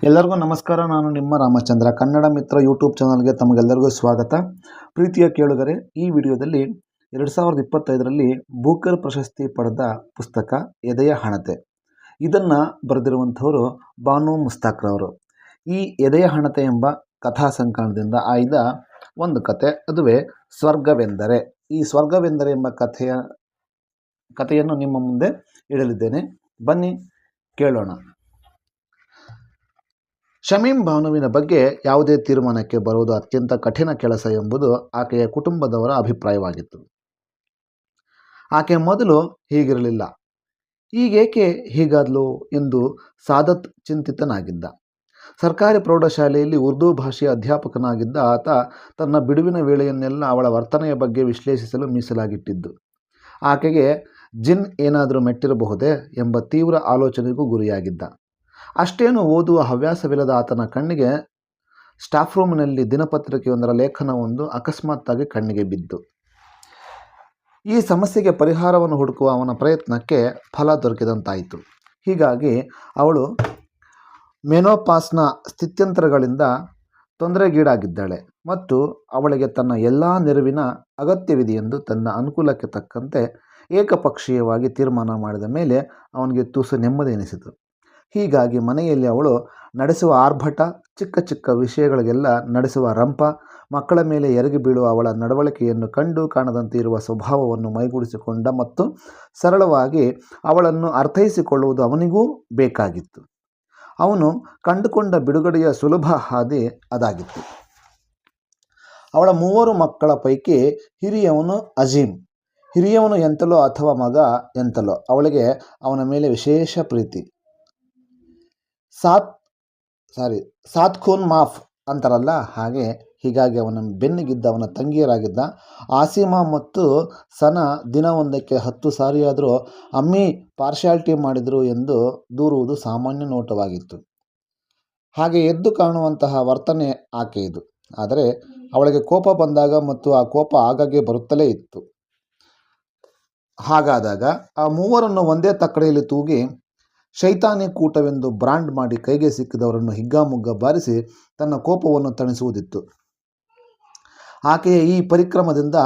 ಎಲ್ಲರಿಗೂ ನಮಸ್ಕಾರ. ನಾನು ನಿಮ್ಮ ರಾಮಚಂದ್ರ. ಕನ್ನಡ ಮಿತ್ರ ಯೂಟ್ಯೂಬ್ ಚಾನಲ್ಗೆ ತಮಗೆಲ್ಲರಿಗೂ ಸ್ವಾಗತ. ಪ್ರೀತಿಯ ಕೇಳುಗರೆ, ಈ ವಿಡಿಯೋದಲ್ಲಿ 2025ರಲ್ಲಿ ಬೂಕರ್ ಪ್ರಶಸ್ತಿ ಪಡೆದ ಪುಸ್ತಕ ಎದೆಯ ಹಣತೆ. ಇದನ್ನು ಬರೆದಿರುವಂಥವರು ಬಾನು ಮುಸ್ತಾಕ್ರವರು. ಈ ಎದೆಯ ಹಣತೆ ಎಂಬ ಕಥಾ ಸಂಕಲನದಿಂದ ಆಯ್ದ ಒಂದು ಕತೆ, ಅದುವೇ ಸ್ವರ್ಗವೆಂದರೆ. ಈ ಸ್ವರ್ಗವೆಂದರೆ ಎಂಬ ಕಥೆಯನ್ನು ನಿಮ್ಮ ಮುಂದೆ ಇಡಲಿದ್ದೇನೆ. ಬನ್ನಿ ಕೇಳೋಣ. ಶಮೀಮ್ ಬಾನುವಿನ ಬಗ್ಗೆ ಯಾವುದೇ ತೀರ್ಮಾನಕ್ಕೆ ಬರುವುದು ಅತ್ಯಂತ ಕಠಿಣ ಕೆಲಸ ಎಂಬುದು ಆಕೆಯ ಕುಟುಂಬದವರ ಅಭಿಪ್ರಾಯವಾಗಿತ್ತು. ಆಕೆ ಮೊದಲು ಹೀಗಿರಲಿಲ್ಲ, ಈಗೇಕೆ ಹೀಗಾದ್ಲು ಎಂದು ಸಾದತ್ ಚಿಂತಿತನಾಗಿದ್ದ. ಸರ್ಕಾರಿ ಪ್ರೌಢಶಾಲೆಯಲ್ಲಿ ಉರ್ದು ಭಾಷೆಯ ಅಧ್ಯಾಪಕನಾಗಿದ್ದ ಆತ ತನ್ನ ಬಿಡುವಿನ ವೇಳೆಯನ್ನೆಲ್ಲ ಅವಳ ವರ್ತನೆಯ ಬಗ್ಗೆ ವಿಶ್ಲೇಷಿಸಲು ಮೀಸಲಾಗಿಟ್ಟಿದ್ದು. ಆಕೆಗೆ ಜಿನ್ ಏನಾದರೂ ಮೆಟ್ಟಿರಬಹುದೇ ಎಂಬ ತೀವ್ರ ಆಲೋಚನೆಗೂ ಗುರಿಯಾಗಿದ್ದ. ಅಷ್ಟೇನು ಓದುವ ಹವ್ಯಾಸವಿಲ್ಲದ ಆತನ ಕಣ್ಣಿಗೆ ಸ್ಟಾಫ್ ರೂಮಿನಲ್ಲಿ ದಿನಪತ್ರಿಕೆಯೊಂದರ ಲೇಖನವೊಂದು ಅಕಸ್ಮಾತ್ತಾಗಿ ಕಣ್ಣಿಗೆ ಬಿದ್ದು. ಈ ಸಮಸ್ಯೆಗೆ ಪರಿಹಾರವನ್ನು ಹುಡುಕುವ ಅವನ ಪ್ರಯತ್ನಕ್ಕೆ ಫಲ ದೊರಕಿದಂತಾಯಿತು. ಹೀಗಾಗಿ ಅವಳು ಮೆನೋಪಾಸ್ನ ಸ್ಥಿತ್ಯಂತರಗಳಿಂದ ತೊಂದರೆಗೀಡಾಗಿದ್ದಾಳೆ ಮತ್ತು ಅವಳಿಗೆ ತನ್ನ ಎಲ್ಲ ನೆರವಿನ ಅಗತ್ಯವಿದೆಯೆಂದು ತನ್ನ ಅನುಕೂಲಕ್ಕೆ ತಕ್ಕಂತೆ ಏಕಪಕ್ಷೀಯವಾಗಿ ತೀರ್ಮಾನ ಮಾಡಿದ ಮೇಲೆ ಅವನಿಗೆ ತುಸು ನೆಮ್ಮದಿ ಎನಿಸಿತು. ಹೀಗಾಗಿ ಮನೆಯಲ್ಲಿ ಅವಳು ನಡೆಸುವ ಆರ್ಭಟ, ಚಿಕ್ಕ ಚಿಕ್ಕ ವಿಷಯಗಳಿಗೆಲ್ಲ ನಡೆಸುವ ರಂಪ, ಮಕ್ಕಳ ಮೇಲೆ ಎರಗಿ ಬೀಳುವ ಅವಳ ನಡವಳಿಕೆಯನ್ನು ಕಂಡು ಕಾಣದಂತೆ ಇರುವ ಸ್ವಭಾವವನ್ನು ಮೈಗೂಡಿಸಿಕೊಂಡ ಮತ್ತು ಸರಳವಾಗಿ ಅವಳನ್ನು ಅರ್ಥೈಸಿಕೊಳ್ಳುವುದು ಅವನಿಗೂ ಬೇಕಾಗಿತ್ತು. ಅವನು ಕಂಡುಕೊಂಡ ಬಿಡುಗಡೆಯ ಸುಲಭ ಹಾದಿ ಅದಾಗಿತ್ತು. ಅವಳ 3 ಮಕ್ಕಳ ಪೈಕಿ ಹಿರಿಯವನು ಅಜೀಮ್. ಹಿರಿಯವನು ಎಂತಲೋ ಅಥವಾ ಮಗ ಎಂತಲೋ ಅವಳಿಗೆ ಅವನ ಮೇಲೆ ವಿಶೇಷ ಪ್ರೀತಿ. ಸಾತ್ ಖೂನ್ ಮಾಫ್ ಅಂತಾರಲ್ಲ ಹಾಗೆ. ಹೀಗಾಗಿ ಅವನ ಬೆನ್ನಿಗಿದ್ದ ಅವನ ತಂಗಿಯರಾಗಿದ್ದ ಆಸಿಮಾ ಮತ್ತು ಸನಾ ದಿನವೊಂದಕ್ಕೆ 10 ಸಾರಿಯಾದರೂ ಅಮ್ಮಿ ಪಾರ್ಶಾಲಿಟಿ ಮಾಡಿದರು ಎಂದು ದೂರುವುದು ಸಾಮಾನ್ಯ ನೋಟವಾಗಿತ್ತು. ಹಾಗೆ ಎದ್ದು ಕಾಣುವಂತಹ ವರ್ತನೆ ಆಕೆಯದು. ಆದರೆ ಅವಳಿಗೆ ಕೋಪ ಬಂದಾಗ ಮತ್ತು ಆ ಕೋಪ ಆಗಾಗ್ಗೆ ಬರುತ್ತಲೇ ಇತ್ತು. ಹಾಗಾದಾಗ ಆ 3ರನ್ನು ಒಂದೇ ತಕ್ಕಡಿಯಲ್ಲಿ ತೂಗಿ ಶೈತಾನಿ ಕೂಟವೆಂದು ಬ್ರಾಂಡ್ ಮಾಡಿ ಕೈಗೆ ಸಿಕ್ಕಿದವರನ್ನು ಹಿಗ್ಗಾಮುಗ್ಗ ಬಾರಿಸಿ ತನ್ನ ಕೋಪವನ್ನು ತಣಿಸುವುದಿತ್ತು. ಆಕೆಯ ಈ ಪರಿಕ್ರಮದಿಂದ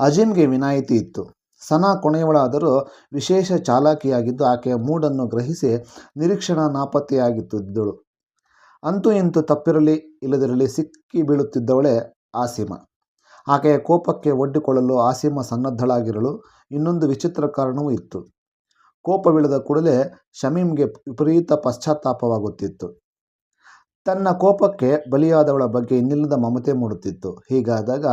ಅಜೀಮ್ಗೆ ವಿನಾಯಿತಿ ಇತ್ತು. ಸನಾ ಕೊನೆಯವಳಾದರೂ ವಿಶೇಷ ಚಾಲಾಕಿಯಾಗಿದ್ದು ಆಕೆಯ ಮೂಡನ್ನು ಗ್ರಹಿಸಿ ನಿರೀಕ್ಷಣಾ ನಾಪತ್ತೆಯಾಗುತ್ತಿದ್ದಳು. ಅಂತೂ ಇಂತೂ ತಪ್ಪಿರಲಿ ಇಲ್ಲದಿರಲಿ ಸಿಕ್ಕಿ ಬೀಳುತ್ತಿದ್ದವಳೇ ಆಸಿಮಾ. ಆಕೆಯ ಕೋಪಕ್ಕೆ ಒಡ್ಡಿಕೊಳ್ಳಲು ಆಸಿಮಾ ಸನ್ನದ್ಧಳಾಗಿರಲು ಇನ್ನೊಂದು ವಿಚಿತ್ರ ಕಾರಣವೂ ಇತ್ತು. ಕೋಪವಿಳಿದ ಕೂಡಲೇ ಶಮೀಮ್ಗೆ ವಿಪರೀತ ಪಶ್ಚಾತ್ತಾಪವಾಗುತ್ತಿತ್ತು. ತನ್ನ ಕೋಪಕ್ಕೆ ಬಲಿಯಾದವಳ ಬಗ್ಗೆ ಇನ್ನಿಲ್ಲದ ಮಮತೆ ಮೂಡುತ್ತಿತ್ತು. ಹೀಗಾದಾಗ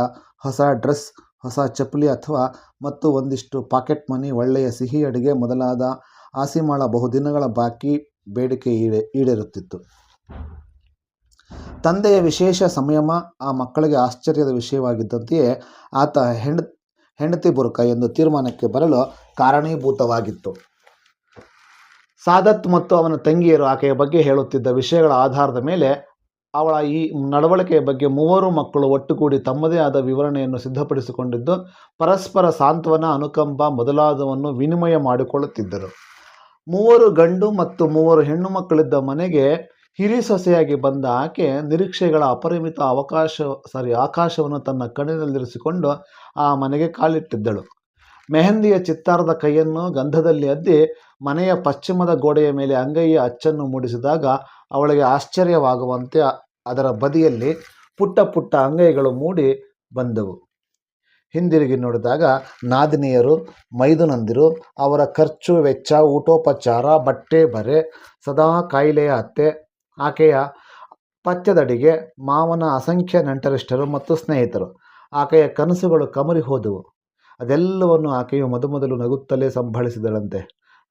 ಹೊಸ ಡ್ರೆಸ್, ಹೊಸ ಚಪ್ಪಲಿ ಅಥವಾ ಮತ್ತು ಒಂದಿಷ್ಟು ಪಾಕೆಟ್ ಮನಿ, ಒಳ್ಳೆಯ ಸಿಹಿ ಅಡುಗೆ ಮೊದಲಾದ ಆಸಿಮಾಳ ಬಹುದಿನಗಳ ಬಾಕಿ ಬೇಡಿಕೆ ಈಡೇರುತ್ತಿತ್ತು. ತಂದೆಯ ವಿಶೇಷ ಸಂಯಮ ಆ ಮಕ್ಕಳಿಗೆ ಆಶ್ಚರ್ಯದ ವಿಷಯವಾಗಿದ್ದಂತೆಯೇ ಆತ ಹೆಂಡತಿ ಬುರ್ಕ ಎಂದು ತೀರ್ಮಾನಕ್ಕೆ ಬರಲು ಕಾರಣೀಭೂತವಾಗಿತ್ತು. ಸಾದತ್ ಮತ್ತು ಅವನ ತಂಗಿಯರು ಆಕೆಯ ಬಗ್ಗೆ ಹೇಳುತ್ತಿದ್ದ ವಿಷಯಗಳ ಆಧಾರದ ಮೇಲೆ ಅವಳ ಈ ನಡವಳಿಕೆಯ ಬಗ್ಗೆ 3 ಮಕ್ಕಳು ಒಟ್ಟುಗೂಡಿ ತಮ್ಮದೇ ಆದ ವಿವರಣೆಯನ್ನು ಸಿದ್ಧಪಡಿಸಿಕೊಂಡಿದ್ದು ಪರಸ್ಪರ ಸಾಂತ್ವನ, ಅನುಕಂಪ ಮೊದಲಾದವನ್ನು ವಿನಿಮಯ ಮಾಡಿಕೊಳ್ಳುತ್ತಿದ್ದರು. 3 ಗಂಡು ಮತ್ತು 3 ಹೆಣ್ಣು ಮಕ್ಕಳಿದ್ದ ಮನೆಗೆ ಹಿರಿ ಸೊಸೆಯಾಗಿ ಬಂದ ಆಕೆ ನಿರೀಕ್ಷೆಗಳ ಅಪರಿಮಿತ ಆಕಾಶವನ್ನು ತನ್ನ ಕಣ್ಣಿನಲ್ಲಿರಿಸಿಕೊಂಡು ಆ ಮನೆಗೆ ಕಾಲಿಟ್ಟಿದ್ದಳು. ಮೆಹಂದಿಯ ಚಿತ್ತಾರದ ಕೈಯನ್ನು ಗಂಧದಲ್ಲಿ ಅದ್ದಿ ಮನೆಯ ಪಶ್ಚಿಮದ ಗೋಡೆಯ ಮೇಲೆ ಅಂಗೈಯ ಅಚ್ಚನ್ನು ಮೂಡಿಸಿದಾಗ ಅವಳಿಗೆ ಆಶ್ಚರ್ಯವಾಗುವಂತೆ ಅದರ ಬದಿಯಲ್ಲಿ ಪುಟ್ಟ ಪುಟ್ಟ ಅಂಗೈಗಳು ಮೂಡಿ ಬಂದವು. ಹಿಂದಿರುಗಿ ನೋಡಿದಾಗ ನಾದಿನಿಯರು, ಮೈದುನಂದಿರು, ಅವರ ಖರ್ಚು ವೆಚ್ಚ, ಊಟೋಪಚಾರ, ಬಟ್ಟೆ ಬರೆ, ಸದಾ ಕಾಯಿಲೆಯ ಅತ್ತೆ, ಆಕೆಯ ಪಥ್ಯದಡಿಗೆ, ಮಾವನ ಅಸಂಖ್ಯ ನೆಂಟರಿಷ್ಟರು ಮತ್ತು ಸ್ನೇಹಿತರು. ಆಕೆಯ ಕನಸುಗಳು ಕಮರಿ ಹೋದವು. ಅದೆಲ್ಲವನ್ನು ಆಕೆಯು ಮೊದಲು ನಗುತ್ತಲೇ ಸಂಭಾಳಿಸಿದಳಂತೆ.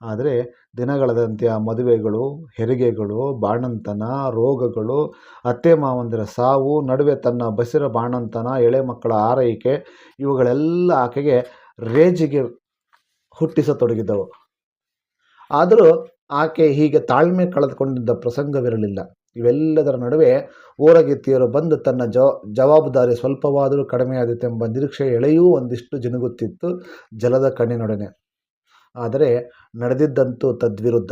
ಆದರೆ ದಿನಗಳದಂತೆ ಆ ಮದುವೆಗಳು, ಹೆರಿಗೆಗಳು, ಬಾಣಂತನ, ರೋಗಗಳು, ಅತ್ತೆ ಮಾವಂದಿರ ಸಾವು, ನಡುವೆ ತನ್ನ ಬಸಿರ ಬಾಣಂತನ, ಎಳೆ ಮಕ್ಕಳ ಆರೈಕೆ ಇವುಗಳೆಲ್ಲ ಆಕೆಗೆ ರೇಜಿಗೆ ಹುಟ್ಟಿಸತೊಡಗಿದವು. ಆದರೂ ಆಕೆ ಹೀಗೆ ತಾಳ್ಮೆ ಕಳೆದುಕೊಂಡಿದ್ದ ಪ್ರಸಂಗವಿರಲಿಲ್ಲ. ಇವೆಲ್ಲದರ ನಡುವೆ ಊರಗಿತ್ತಿಯರು ಬಂದು ತನ್ನ ಜವಾಬ್ದಾರಿ ಸ್ವಲ್ಪವಾದರೂ ಕಡಿಮೆಯಾದೀತೆಂಬ ನಿರೀಕ್ಷೆ ಎಳೆಯೂ ಒಂದಿಷ್ಟು ಜಿನುಗುತ್ತಿತ್ತು ಜಲದ ಕಣ್ಣಿನೊಡನೆ. ಆದರೆ ನಡೆದಿದ್ದಂತೂ ತದ್ವಿರುದ್ಧ.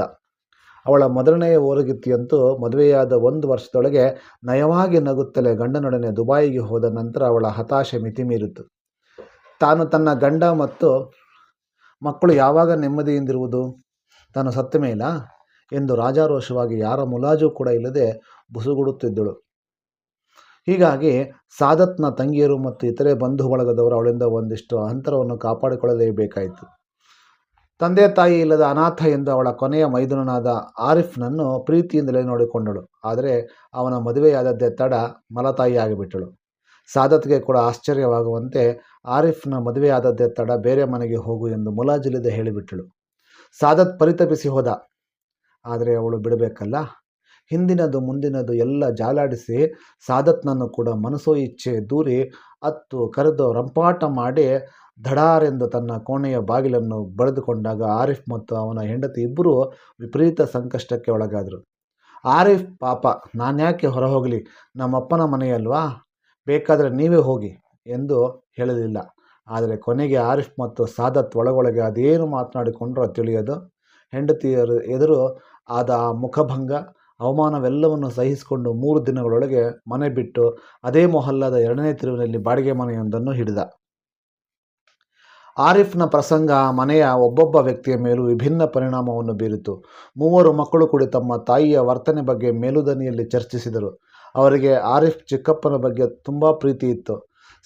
ಅವಳ ಮೊದಲನೆಯ ಓರಗಿತ್ತಿಯಂತೂ ಮದುವೆಯಾದ 1 ವರ್ಷದೊಳಗೆ ನಯವಾಗಿ ನಗುತ್ತಲೇ ಗಂಡನೊಡನೆ ದುಬಾಯಿಗೆ ಹೋದ ನಂತರ ಅವಳ ಹತಾಶೆ ಮಿತಿಮೀರಿತು. ತಾನು ತನ್ನ ಗಂಡ ಮತ್ತು ಮಕ್ಕಳು ಯಾವಾಗ ನೆಮ್ಮದಿಯಿಂದಿರುವುದು? ತಾನು ಸತ್ತ ಮೇಲ ಎಂದು ರಾಜಾರೋಷವಾಗಿ ಯಾರ ಮುಲಾಜು ಕೂಡ ಇಲ್ಲದೆ ಬುಸುಗುಡುತ್ತಿದ್ದಳು. ಹೀಗಾಗಿ ಸಾದತ್ನ ತಂಗಿಯರು ಮತ್ತು ಇತರೆ ಬಂಧು ಬಳಗದವರು ಅವಳಿಂದ ಒಂದಿಷ್ಟು ಅಂತರವನ್ನು ಕಾಪಾಡಿಕೊಳ್ಳಲೇಬೇಕಾಯಿತು. ತಂದೆ ತಾಯಿ ಇಲ್ಲದ ಅನಾಥ ಎಂದು ಅವಳ ಕೊನೆಯ ಮೈದುನನಾದ ಆರಿಫ್ನನ್ನು ಪ್ರೀತಿಯಿಂದಲೇ ನೋಡಿಕೊಂಡಳು. ಆದರೆ ಅವನ ಮದುವೆಯಾದದ್ದೇ ತಡ, ಮಲತಾಯಿ ಆಗಿಬಿಟ್ಟಳು. ಸಾದತ್ಗೆ ಕೂಡ ಆಶ್ಚರ್ಯವಾಗುವಂತೆ ಆರಿಫ್ನ ಮದುವೆಯಾದದ್ದೇ ತಡ, ಬೇರೆ ಮನೆಗೆ ಹೋಗು ಎಂದು ಮುಲಾಜಿಲ್ಲದೆ ಹೇಳಿಬಿಟ್ಟಳು. ಸಾದತ್ ಪರಿತಪಿಸಿ ಹೋದ. ಆದರೆ ಅವಳು ಬಿಡಬೇಕಲ್ಲ. ಹಿಂದಿನದು ಮುಂದಿನದು ಎಲ್ಲ ಜಾಲಾಡಿಸಿ ಸಾದತ್ನನ್ನು ಕೂಡ ಮನಸೋ ಇಚ್ಛೆ ದೂರಿ ಅತ್ತು ಕರೆದು ರಂಪಾಟ ಮಾಡಿ ಧಡಾರೆಂದು ತನ್ನ ಕೋಣೆಯ ಬಾಗಿಲನ್ನು ಬಡಿದುಕೊಂಡಾಗ ಆರಿಫ್ ಮತ್ತು ಅವನ ಹೆಂಡತಿ ಇಬ್ಬರೂ ವಿಪರೀತ ಸಂಕಷ್ಟಕ್ಕೆ ಒಳಗಾದರು. ಆರಿಫ್ ಪಾಪ, ನಾನ್ಯಾಕೆ ಹೊರ ಹೋಗಲಿ, ನಮ್ಮಪ್ಪನ ಮನೆಯಲ್ವಾ, ಬೇಕಾದರೆ ನೀವೇ ಹೋಗಿ ಎಂದು ಹೇಳಲಿಲ್ಲ. ಆದರೆ ಕೊನೆಗೆ ಆರಿಫ್ ಮತ್ತು ಸಾದತ್ ಒಳಗೊಳಗೆ ಅದೇನು ಮಾತನಾಡಿಕೊಂಡ್ರೋ ತಿಳಿಯದು. ಹೆಂಡತಿಯರು ಎದುರು ಆದ ಆ ಮುಖಭಂಗ, ಅವಮಾನವೆಲ್ಲವನ್ನು ಸಹಿಸಿಕೊಂಡು 3 ದಿನಗಳೊಳಗೆ ಮನೆ ಬಿಟ್ಟು ಅದೇ ಮೊಹಲ್ಲಾದ 2ನೇ ತಿರುವಿನಲ್ಲಿ ಬಾಡಿಗೆ ಮನೆಯೊಂದನ್ನು ಹಿಡಿದ. ಆರಿಫ್ನ ಪ್ರಸಂಗ ಮನೆಯ ಒಬ್ಬೊಬ್ಬ ವ್ಯಕ್ತಿಯ ಮೇಲೂ ವಿಭಿನ್ನ ಪರಿಣಾಮವನ್ನು ಬೀರಿತು. 3 ಮಕ್ಕಳು ಕೂಡಿ ತಮ್ಮ ತಾಯಿಯ ವರ್ತನೆ ಬಗ್ಗೆ ಮೇಲುದನಿಯಲ್ಲಿ ಚರ್ಚಿಸಿದರು. ಅವರಿಗೆ ಆರಿಫ್ ಚಿಕ್ಕಪ್ಪನ ಬಗ್ಗೆ ತುಂಬ ಪ್ರೀತಿ ಇತ್ತು.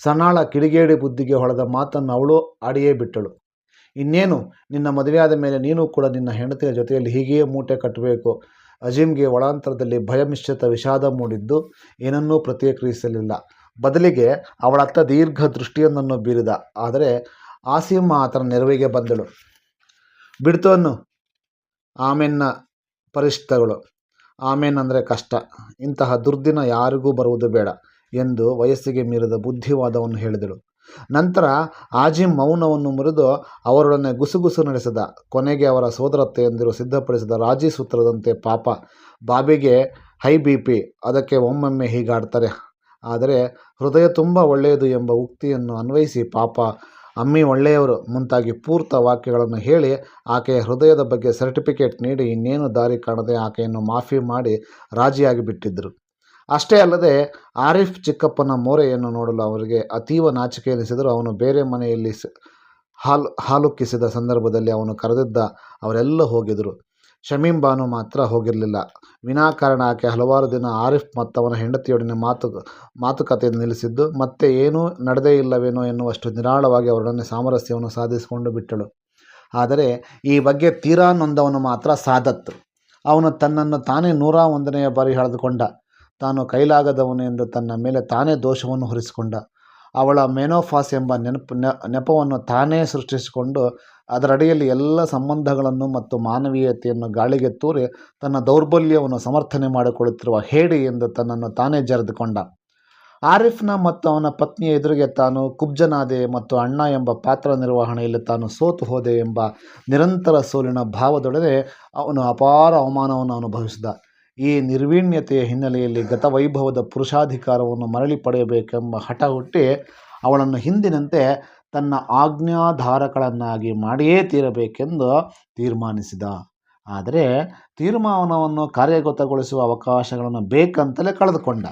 ಸಣ್ಣಾಳ ಕಿಡಿಗೇಡಿ ಬುದ್ಧಿಗೆ ಹೊಳೆದ ಮಾತನ್ನು ಅವಳು ಆಡಿಯೇ ಬಿಟ್ಟಳು. ಇನ್ನೇನು, ನಿನ್ನ ಮದುವೆಯಾದ ಮೇಲೆ ನೀನು ಕೂಡ ನಿನ್ನ ಹೆಂಡತಿಯ ಜೊತೆಯಲ್ಲಿ ಹೀಗೆಯೇ ಮೂಟೆ ಕಟ್ಟಬೇಕು. ಅಜೀಮ್ಗೆ ಒಳಾಂತರದಲ್ಲಿ ಭಯಮಿಶ್ರಿತ ವಿಷಾದ ಮೂಡಿದ್ದು ಏನನ್ನೂ ಪ್ರತಿಕ್ರಿಯಿಸಲಿಲ್ಲ. ಬದಲಿಗೆ ಅವಳತ್ತ ದೀರ್ಘ ದೃಷ್ಟಿಯೊಂದನ್ನು ಬೀರಿದ. ಆದರೆ ಆಸೀಮ ಆತನ ನೆರವಿಗೆ ಬಂದಳು. ಬಿಡ್ತೋನ್ನು ಆಮೇನ್ನ ಪರಿಸ್ಥಿತಿಗಳು, ಆಮೇನ್ ಅಂದರೆ ಕಷ್ಟ, ಇಂತಹ ದುರ್ದಿನ ಯಾರಿಗೂ ಬರುವುದು ಬೇಡ ಎಂದು ವಯಸ್ಸಿಗೆ ಮೀರಿದ ಬುದ್ಧಿವಾದವನ್ನು ಹೇಳಿದಳು. ನಂತರ ಆಜಿಮ್ ಮೌನವನ್ನು ಮುರಿದು ಅವರೊಡನೆ ಗುಸುಗುಸು ನಡೆಸಿದ. ಕೊನೆಗೆ ಅವರ ಸೋದರತ್ತೆಯಂದಿರು ಸಿದ್ಧಪಡಿಸಿದ ರಾಜಿ ಸೂತ್ರದಂತೆ ಪಾಪ ಬಾಬಿಗೆ ಹೈ BP, ಅದಕ್ಕೆ ಒಮ್ಮೊಮ್ಮೆ ಹೀಗಾಡ್ತಾರೆ. ಆದರೆ ಹೃದಯ ತುಂಬ ಒಳ್ಳೆಯದು ಎಂಬ ಉಕ್ತಿಯನ್ನು ಅನ್ವಯಿಸಿ ಪಾಪ ಅಮ್ಮಿ ಒಳ್ಳೆಯವರು ಮುಂತಾಗಿ ಪೂರ್ತ ವಾಕ್ಯಗಳನ್ನು ಹೇಳಿ ಆಕೆಯ ಹೃದಯದ ಬಗ್ಗೆ ಸರ್ಟಿಫಿಕೇಟ್ ನೀಡಿ ಇನ್ನೇನು ದಾರಿ ಕಾಣದೆ ಆಕೆಯನ್ನು ಮಾಫಿ ಮಾಡಿ ರಾಜಿಯಾಗಿ ಬಿಟ್ಟಿದ್ದರು. ಅಷ್ಟೇ ಅಲ್ಲದೆ ಆರಿಫ್ ಚಿಕ್ಕಪ್ಪನ ಮೋರೆಯನ್ನು ನೋಡಲು ಅವರಿಗೆ ಅತೀವ ನಾಚಿಕೆ ಎನಿಸಿದರೂ ಅವನು ಬೇರೆ ಮನೆಯಲ್ಲಿ ಹಾಲುಕ್ಕಿಸಿದ ಸಂದರ್ಭದಲ್ಲಿ ಅವನು ಕರೆದಿದ್ದ ಅವರೆಲ್ಲ ಹೋಗಿದ್ದರು. ಶಮೀಂ ಬಾನು ಮಾತ್ರ ಹೋಗಿರಲಿಲ್ಲ. ವಿನಾಕಾರಣ ಆಕೆ ಹಲವಾರು ದಿನ ಆರಿಫ್ ಮತ್ತವನ ಹೆಂಡತಿಯೊಡನೆ ಮಾತುಕತೆ ನಿಲ್ಲಿಸಿದ್ದು ಮತ್ತೆ ಏನೂ ನಡೆದೇ ಇಲ್ಲವೇನೋ ಎನ್ನುವಷ್ಟು ನಿರಾಳವಾಗಿ ಅವರೊಡನೆ ಸಾಮರಸ್ಯವನ್ನು ಸಾಧಿಸಿಕೊಂಡು ಬಿಟ್ಟಳು. ಆದರೆ ಈ ಬಗ್ಗೆ ತೀರಾ ನೊಂದವನು ಮಾತ್ರ ಸಾದತ್. ಅವನು ತನ್ನನ್ನು ತಾನೇ 101ನೇ ಬಾರಿ ಎಳೆದುಕೊಂಡ. ತಾನು ಕೈಲಾಗದವನು ಎಂದು ತನ್ನ ಮೇಲೆ ತಾನೇ ದೋಷವನ್ನು ಹೊರಿಸಿಕೊಂಡ. ಅವಳ ಮೆನೋಫಾಸ್ ಎಂಬ ನೆಪವನ್ನು ತಾನೇ ಸೃಷ್ಟಿಸಿಕೊಂಡು ಅದರಡಿಯಲ್ಲಿ ಎಲ್ಲ ಸಂಬಂಧಗಳನ್ನು ಮತ್ತು ಮಾನವೀಯತೆಯನ್ನು ಗಾಳಿಗೆ ತೂರಿ ತನ್ನ ದೌರ್ಬಲ್ಯವನ್ನು ಸಮರ್ಥನೆ ಮಾಡಿಕೊಳ್ಳುತ್ತಿರುವ ಹೇಡಿ ಎಂದು ತನ್ನನ್ನು ತಾನೇ ಜರೆದುಕೊಂಡ. ಆರಿಫ್ನ ಮತ್ತು ಅವನ ಪತ್ನಿಯ ಎದುರಿಗೆ ತಾನು ಕುಬ್ಜನಾದೆ ಮತ್ತು ಅಣ್ಣ ಎಂಬ ಪಾತ್ರ ನಿರ್ವಹಣೆಯಲ್ಲಿ ತಾನು ಸೋತು ಹೋದೆ ಎಂಬ ನಿರಂತರ ಸೋಲಿನ ಭಾವದೊಡನೆ ಅವನು ಅಪಾರ ಅವಮಾನವನ್ನು ಅನುಭವಿಸಿದ. ಈ ನಿರ್ವೀಣ್ಯತೆಯ ಹಿನ್ನೆಲೆಯಲ್ಲಿ ಗತವೈಭವದ ಪುರುಷಾಧಿಕಾರವನ್ನು ಮರಳಿ ಪಡೆಯಬೇಕೆಂಬ ಹಠ ಹುಟ್ಟಿ ಅವಳನ್ನು ಹಿಂದಿನಂತೆ ತನ್ನ ಆಜ್ಞಾಧಾರಕಳನ್ನಾಗಿ ಮಾಡಿಯೇ ತೀರಬೇಕೆಂದು ತೀರ್ಮಾನಿಸಿದ. ಆದರೆ ತೀರ್ಮಾನವನ್ನು ಕಾರ್ಯಗತಗೊಳಿಸುವ ಅವಕಾಶಗಳನ್ನು ಬೇಕಂತಲೇ ಕಳೆದುಕೊಂಡ.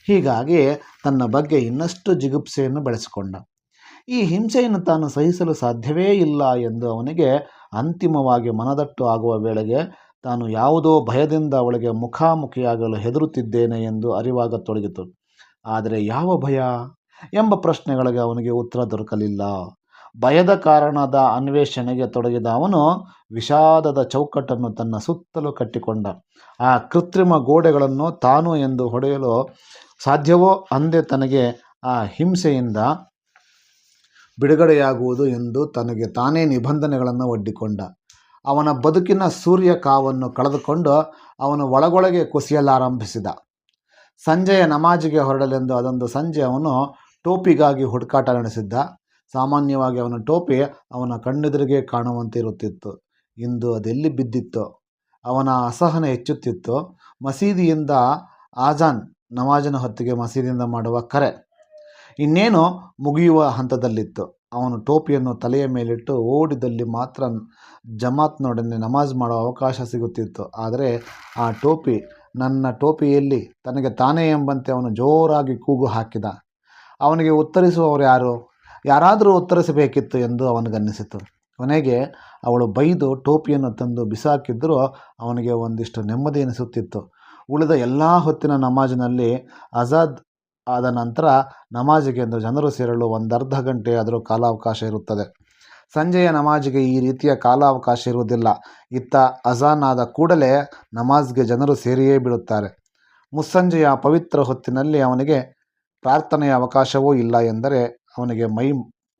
ಹೀಗಾಗಿ ತನ್ನ ಬಗ್ಗೆ ಇನ್ನಷ್ಟು ಜಿಗುಪ್ಸೆಯನ್ನು ಬೆಳೆಸಿಕೊಂಡ. ಈ ಹಿಂಸೆಯನ್ನು ತಾನು ಸಹಿಸಲು ಸಾಧ್ಯವೇ ಇಲ್ಲ ಎಂದು ಅವನಿಗೆ ಅಂತಿಮವಾಗಿ ಮನದಟ್ಟು ಆಗುವ ವೇಳೆಗೆ ತಾನು ಯಾವುದೋ ಭಯದಿಂದ ಅವಳಿಗೆ ಮುಖಾಮುಖಿಯಾಗಲು ಹೆದರುತ್ತಿದ್ದೇನೆ ಎಂದು ಅರಿವಾಗತೊಡಗಿತು. ಆದರೆ ಯಾವ ಭಯ ಎಂಬ ಪ್ರಶ್ನೆಗಳಿಗೆ ಅವನಿಗೆ ಉತ್ತರ ದೊರಕಲಿಲ್ಲ. ಭಯದ ಕಾರಣದ ಅನ್ವೇಷಣೆಗೆ ತೊಡಗಿದ ಅವನು ವಿಷಾದದ ಚೌಕಟ್ಟನ್ನು ತನ್ನ ಸುತ್ತಲೂ ಕಟ್ಟಿಕೊಂಡ. ಆ ಕೃತ್ರಿಮ ಗೋಡೆಗಳನ್ನು ತಾನು ಎಂದು ಹೊಡೆಯಲು ಸಾಧ್ಯವೋ ಅಂದೇ ತನಗೆ ಆ ಹಿಂಸೆಯಿಂದ ಬಿಡುಗಡೆಯಾಗುವುದು ಎಂದು ತನಗೆ ತಾನೇ ನಿಬಂಧನೆಗಳನ್ನು ಒಡ್ಡಿಕೊಂಡ. ಅವನ ಬದುಕಿನ ಸೂರ್ಯ ಕಾವನ್ನು ಕಳೆದುಕೊಂಡು ಅವನು ಒಳಗೊಳಗೆ ಕುಸಿಯಲಾರಂಭಿಸಿದ. ಸಂಜೆಯ ನಮಾಜಿಗೆ ಹೊರಡಲೆಂದು ಅದೊಂದು ಸಂಜೆ ಅವನು ಟೋಪಿಗಾಗಿ ಹುಡುಕಾಟ ನಡೆಸಿದ್ದ. ಸಾಮಾನ್ಯವಾಗಿ ಅವನ ಟೋಪಿ ಅವನ ಕಣ್ಣೆದುರಿಗೆ ಕಾಣುವಂತೆ ಇರುತ್ತಿತ್ತು. ಇಂದು ಅದೆಲ್ಲಿ ಬಿದ್ದಿತ್ತೋ. ಅವನ ಅಸಹನೆ ಹೆಚ್ಚುತ್ತಿತ್ತು. ಮಸೀದಿಯಿಂದ ಆಜಾನ್, ನಮಾಜಿನ ಹೊತ್ತಿಗೆ ಮಸೀದಿಯಿಂದ ಮಾಡುವ ಕರೆ ಇನ್ನೇನು ಮುಗಿಯುವ ಹಂತದಲ್ಲಿತ್ತು. ಅವನು ಟೋಪಿಯನ್ನು ತಲೆಯ ಮೇಲಿಟ್ಟು ಓಡಿದಲ್ಲಿ ಮಾತ್ರ ಜಮಾತ್ನೊಡನೆ ನಮಾಜ್ ಮಾಡೋ ಅವಕಾಶ ಸಿಗುತ್ತಿತ್ತು. ಆದರೆ ಆ ಟೋಪಿ, ನನ್ನ ಟೋಪಿಯಲ್ಲಿ ತನಗೆ ತಾನೇ ಎಂಬಂತೆ ಅವನು ಜೋರಾಗಿ ಕೂಗು ಹಾಕಿದ. ಅವನಿಗೆ ಉತ್ತರಿಸುವವರು ಯಾರಾದರೂ ಉತ್ತರಿಸಬೇಕಿತ್ತು ಎಂದು ಅವನಿಗನ್ನಿಸಿತು. ಕೊನೆಗೆ ಅವಳು ಬೈದು ಟೋಪಿಯನ್ನು ತಂದು ಬಿಸಾಕಿದ್ದರೂ ಅವನಿಗೆ ಒಂದಿಷ್ಟು ನೆಮ್ಮದಿ ಎನಿಸುತ್ತಿತ್ತು. ಉಳಿದ ಎಲ್ಲ ಹೊತ್ತಿನ ನಮಾಜಿನಲ್ಲಿ ಅಜಾದ್ ಆದ ನಂತರ ನಮಾಜಿಗೆ ಎಂದು ಜನರು ಸೇರಲು ಒಂದರ್ಧ ಗಂಟೆ ಆದರೂ ಕಾಲಾವಕಾಶ ಇರುತ್ತದೆ. ಸಂಜೆಯ ನಮಾಜಿಗೆ ಈ ರೀತಿಯ ಕಾಲಾವಕಾಶ ಇರುವುದಿಲ್ಲ. ಇತ್ತ ಅಜಾನ್ ಆದ ಕೂಡಲೇ ನಮಾಜ್ಗೆ ಜನರು ಸೇರಿಯೇ ಬಿಡುತ್ತಾರೆ. ಮುಸ್ಸಂಜೆಯ ಪವಿತ್ರ ಹೊತ್ತಿನಲ್ಲಿ ಅವನಿಗೆ ಪ್ರಾರ್ಥನೆಯ ಅವಕಾಶವೂ ಇಲ್ಲ ಎಂದರೆ ಅವನಿಗೆ ಮೈ